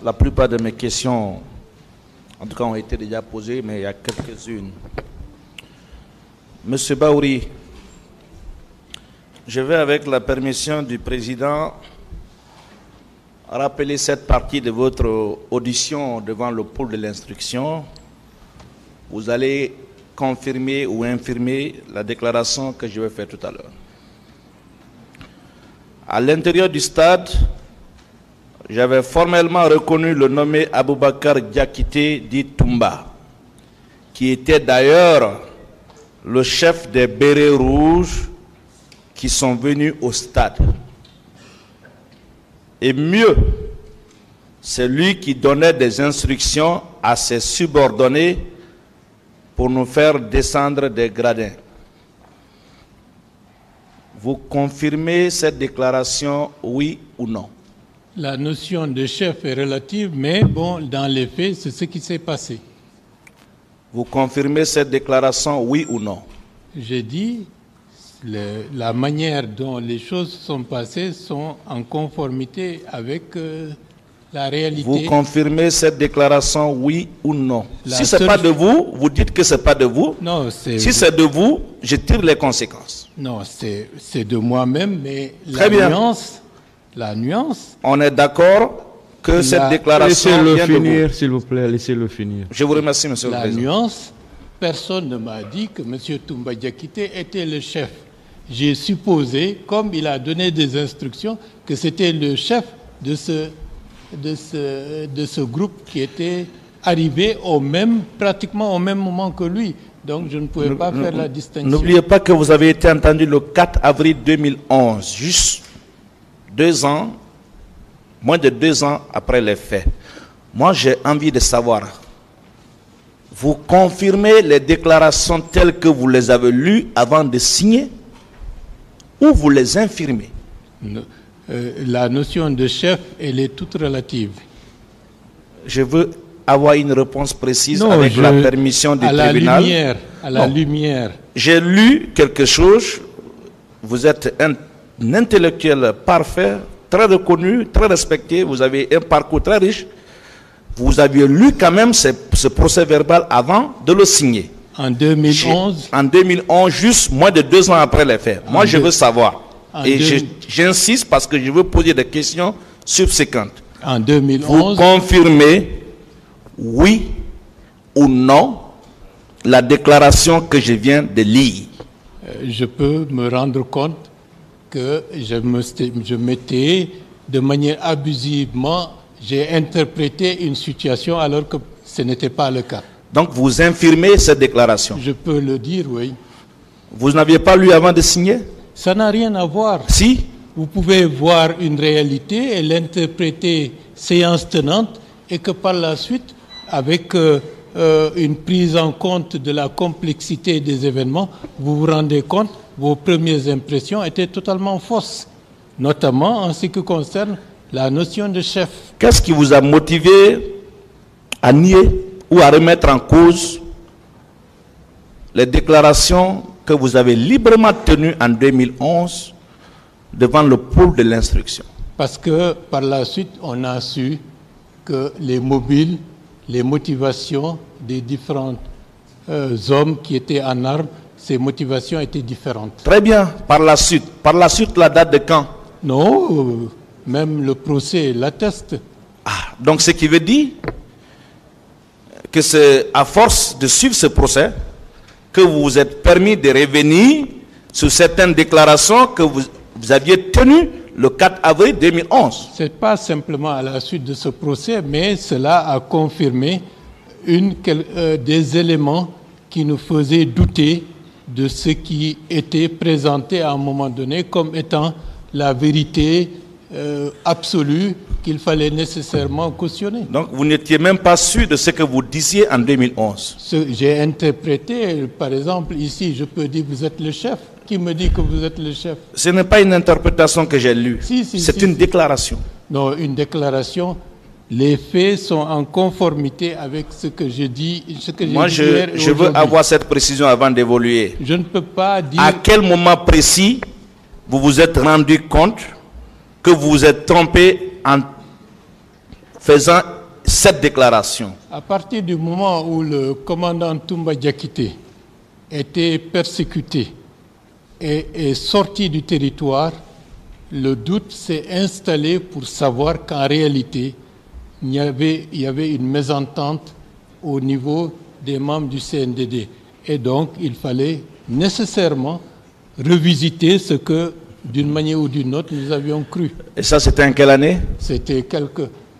La plupart de mes questions, en tout cas, ont été déjà posées, mais il y a quelques-unes. Monsieur Baouri, je vais, avec la permission du président, rappeler cette partie de votre audition devant le pôle de l'instruction. Vous allez confirmer ou infirmer la déclaration que je vais faire tout à l'heure. À l'intérieur du stade, j'avais formellement reconnu le nommé Aboubakar Diakité dit Toumba, qui était d'ailleurs le chef des bérets rouges qui sont venus au stade. Et mieux, c'est lui qui donnait des instructions à ses subordonnés pour nous faire descendre des gradins. Vous confirmez cette déclaration, oui ou non? La notion de chef est relative, mais bon, dans les faits, c'est ce qui s'est passé. Vous confirmez cette déclaration, oui ou non? J'ai dit, la manière dont les choses sont passées sont en conformité avec la réalité. Vous confirmez cette déclaration, oui ou non? Si ce n'est seule... pas de vous, vous dites que ce n'est pas de vous. Non, si c'est de vous, je tire les conséquences. Non, c'est de moi-même, mais Très bien. La nuance. On est d'accord que cette déclaration vient de vous. Laissez-le finir, s'il vous plaît, laissez-le finir. Je vous remercie, monsieur le président. La nuance, personne ne m'a dit que M. Toumba Diakité était le chef. J'ai supposé, comme il a donné des instructions, que c'était le chef de ce groupe qui était arrivé pratiquement au même moment que lui. Donc je ne pouvais pas faire la distinction. N'oubliez pas que vous avez été entendu le 4 avril 2011, juste 2 ans, moins de 2 ans après les faits. Moi, j'ai envie de savoir, vous confirmez les déclarations telles que vous les avez lues avant de signer ou vous les infirmez? La notion de chef, elle est toute relative. Je veux avoir une réponse précise avec la permission du tribunal. À la lumière. J'ai lu quelque chose. Vous êtes un intellectuel parfait, très reconnu, très respecté. Vous avez un parcours très riche. Vous aviez lu quand même ce procès verbal avant de le signer. En 2011. En 2011, juste moins de 2 ans après les faits. Moi, je veux savoir. Et j'insiste parce que je veux poser des questions subséquentes. En 2011. Vous confirmez, oui ou non, la déclaration que je viens de lire? Je peux me rendre compte que je m'étais, de manière abusivement, j'ai interprété une situation alors que ce n'était pas le cas. Donc vous infirmez cette déclaration? Je peux le dire, oui. Vous n'aviez pas lu avant de signer? Ça n'a rien à voir. Si. Vous pouvez voir une réalité et l'interpréter séance tenante et que par la suite, avec une prise en compte de la complexité des événements, vous vous rendez compte, vos premières impressions étaient totalement fausses, notamment en ce qui concerne la notion de chef. Qu'est-ce qui vous a motivé à nier ou à remettre en cause les déclarations que vous avez librement tenues en 2011 devant le pôle de l'instruction? Parce que par la suite, on a su que les mobiles, les motivations des différents hommes qui étaient en armes, ces motivations étaient différentes. Très bien. Par la suite, la date de quand? Non, même le procès l'atteste. Ah, donc ce qui veut dire que c'est à force de suivre ce procès que vous vous êtes permis de revenir sur certaines déclarations que vous aviez tenues le 4 avril 2011. Ce n'est pas simplement à la suite de ce procès, mais cela a confirmé des éléments qui nous faisaient douter de ce qui était présenté à un moment donné comme étant la vérité absolue qu'il fallait nécessairement cautionner. Donc vous n'étiez même pas sûr de ce que vous disiez en 2011. J'ai interprété, par exemple, ici, je peux dire vous êtes le chef. Qui me dit que vous êtes le chef? Ce n'est pas une interprétation que j'ai lue. C'est une déclaration. Non, une déclaration. Les faits sont en conformité avec ce que je dis. Moi, je veux avoir cette précision avant d'évoluer. Je ne peux pas dire... À quel moment précis vous vous êtes rendu compte que vous vous êtes trompé en faisant cette déclaration. À partir du moment où le commandant Toumba Diakité était persécuté et est sorti du territoire, le doute s'est installé pour savoir qu'en réalité, il y avait une mésentente au niveau des membres du CNDD. Et donc, il fallait nécessairement revisiter ce que, d'une manière ou d'une autre, nous avions cru. Et ça, c'était en quelle année? C'était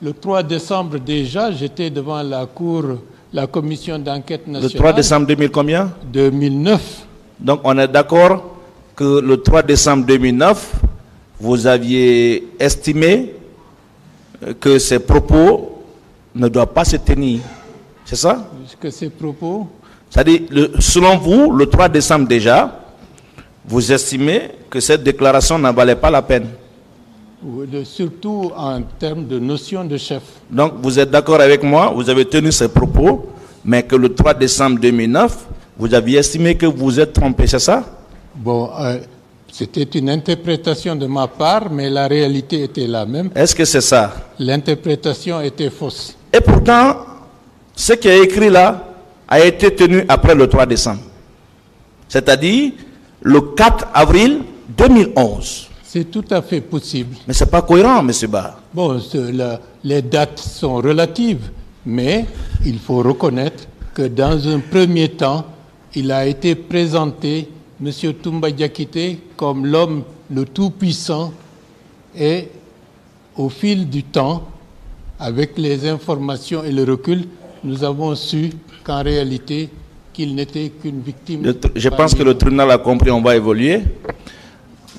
le 3 décembre déjà, j'étais devant la commission d'enquête nationale. Le 3 décembre 2000 combien? 2009. Donc, on est d'accord que le 3 décembre 2009, vous aviez estimé que ces propos ne doivent pas se tenir. C'est ça? Que ces propos... C'est-à-dire, selon vous, le 3 décembre déjà, vous estimez que cette déclaration n'en valait pas la peine. Surtout en termes de notion de chef. Donc, vous êtes d'accord avec moi, vous avez tenu ces propos, mais que le 3 décembre 2009, vous aviez estimé que vous êtes trompé, c'est ça? Bon, c'était une interprétation de ma part, mais la réalité était la même. Est-ce que c'est ça? L'interprétation était fausse. Et pourtant, ce qui est écrit là a été tenu après le 3 décembre. C'est-à-dire le 4 avril 2011. C'est tout à fait possible. Mais ce n'est pas cohérent, M. Ba. Bon, les dates sont relatives, mais il faut reconnaître que dans un premier temps, il a été présenté, M. Toumba Diakité, comme l'homme le tout-puissant, et au fil du temps, avec les informations et le recul, nous avons su qu'en réalité, qu'il n'était qu'une victime. Je pense que le tribunal a compris, on va évoluer.